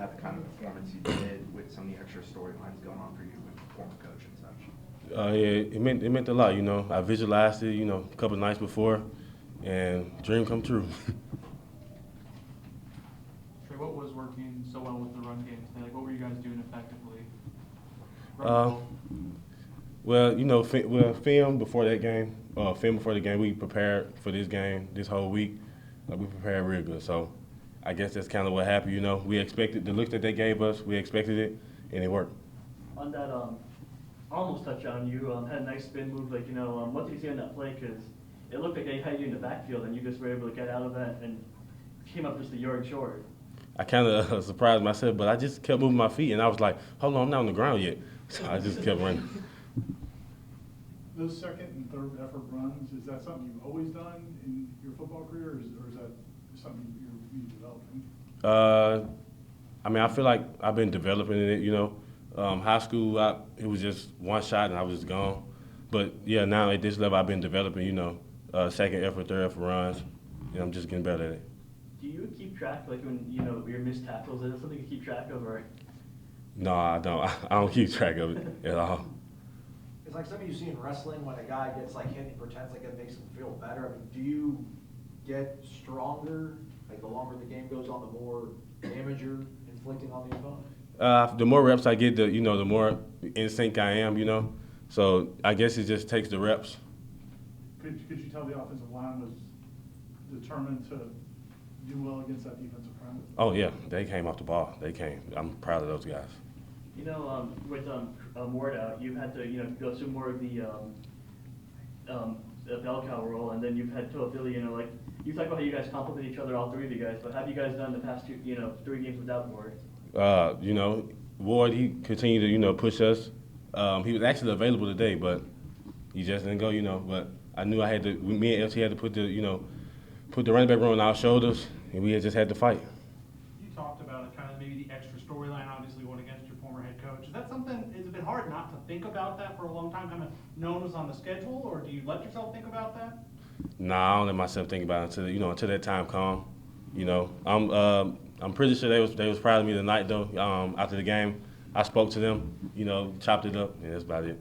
have the kind of performance you did with some of the extra storylines going on for you with former coach and such? Yeah, it meant a lot. I visualized it, a couple of nights before, and dream come true. Trey, what was working so well with the run game today? Like, what were you guys doing effectively? Film before that game. Film before the game. We prepared for this game this whole week. We prepared real good. So I guess that's kind of what happened. We expected the look that they gave us. We expected it, and it worked. On that almost touchdown, you had a nice spin move. What did you see on that play? Because it looked like they had you in the backfield, and you just were able to get out of that and came up just a yard short. I kind of surprised myself, but I just kept moving my feet, and I was like, hold on, I'm not on the ground yet. So I just kept running. Those second and third effort runs, is that something you've always done in your football career, or is that something you're developing? I feel like I've been developing it, High school, it was just one shot and I was just gone. But, yeah, now at this level I've been developing, second effort, third effort runs, and I'm just getting better at it. Do you keep track, when, your missed tackles? Is that something you keep track of, or? No, I don't. I don't keep track of it at all. It's like something you see in wrestling when a guy gets hit and he pretends like it makes him feel better. Do you get stronger, the longer the game goes on, the more damage you're inflicting on the opponent? The more reps I get, the more in sync I am, So I guess it just takes the reps. Could you tell the offensive line was determined to do well against that defensive front? Oh, yeah. They came off the ball. They came. I'm proud of those guys. With Ward out, you've had to, go through more of the bell cow role, and then you've had Philly, you talk about how you guys complement each other, all three of you guys, but have you guys done the past 3 games without Ward? Ward, he continued to, push us. He was actually available today, but he just didn't go, But I knew me and LT had to put the running back on our shoulders, and we just had to fight. You talked about it, kind of maybe the extra storyline, obviously going against your former head coach. Is that something, has it been hard not to think about that for a long time, kind of known as on the schedule, or do you let yourself think about that? Nah, I don't let myself think about it until that time comes. I'm pretty sure they was proud of me tonight though. After the game, I spoke to them, chopped it up, and that's about it.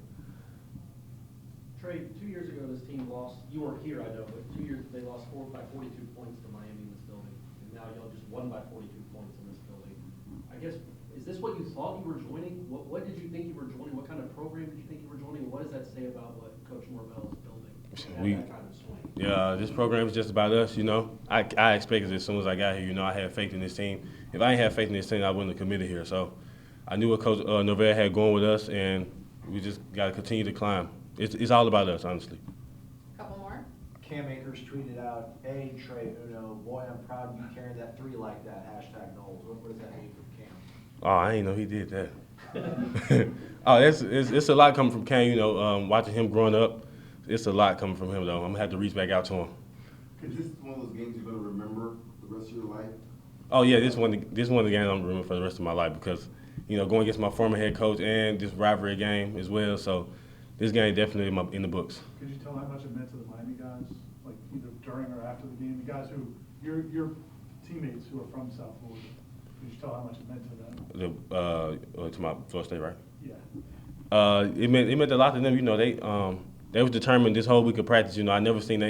Trey, 2 years ago this team lost. You weren't here, I know, but 2 years they lost by 42 points to Miami in this building, and now y'all just won by 42 points in this building. I guess, is this what you thought you were joining? What did you think you were joining? What kind of program did you think you were joining? What does that say about what Coach Norvell is building? That kind of swing. Yeah, this program is just about us. I expected it as soon as I got here. I had faith in this team. If I didn't have faith in this team, I wouldn't have committed here. So I knew what Coach Norvell had going with us, and we just got to continue to climb. It's all about us, honestly. Couple more. Cam Akers tweeted out, "Hey, Trey Uno, boy, I'm proud you carried that 3 like that, #Knowles." What does that mean for Cam? Oh, I didn't know he did that. It's a lot coming from Cam, watching him growing up. It's a lot coming from him, though. I'm going to have to reach back out to him. Is this one of those games you're going to remember the rest of your life? Oh, yeah, this is one of the games I'm going to remember for the rest of my life because, going against my former head coach and this rivalry game as well. So this game definitely in the books. Could you tell how much it meant to the Miami guys, either during or after the game? The guys who, your teammates who are from South Florida, could you tell how much it meant to them? To my Florida State, right? Yeah. It meant a lot to them. They was determined this whole week of practice. I never seen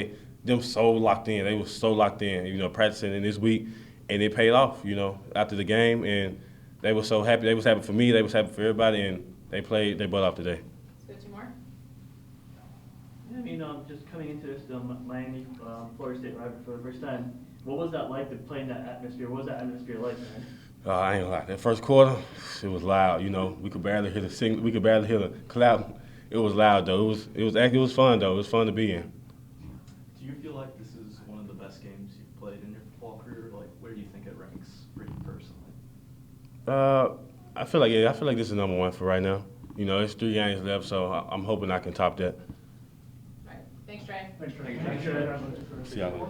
them so locked in. They was so locked in, practicing in this week, and it paid off, after the game, and they were so happy. They was happy for me. They was happy for everybody, and they played their butt off today. Let's go 2 more. Yeah, just coming into this Miami, Florida State rivalry for the first time, what was that like to play in that atmosphere? What was that atmosphere like, man? I ain't gonna lie. That first quarter, it was loud. We could barely hear the signal. We could barely hear the clap. It was loud though. It was fun though. It was fun to be in. Do you feel like this is one of the best games you've played in your football career? Where do you think it ranks for you personally? I feel like this is number 1 for right now. It's 3 games left, so I'm hoping I can top that. All right. Thanks, Trey. Thanks, Trey. Thanks, Trey. See y'all later.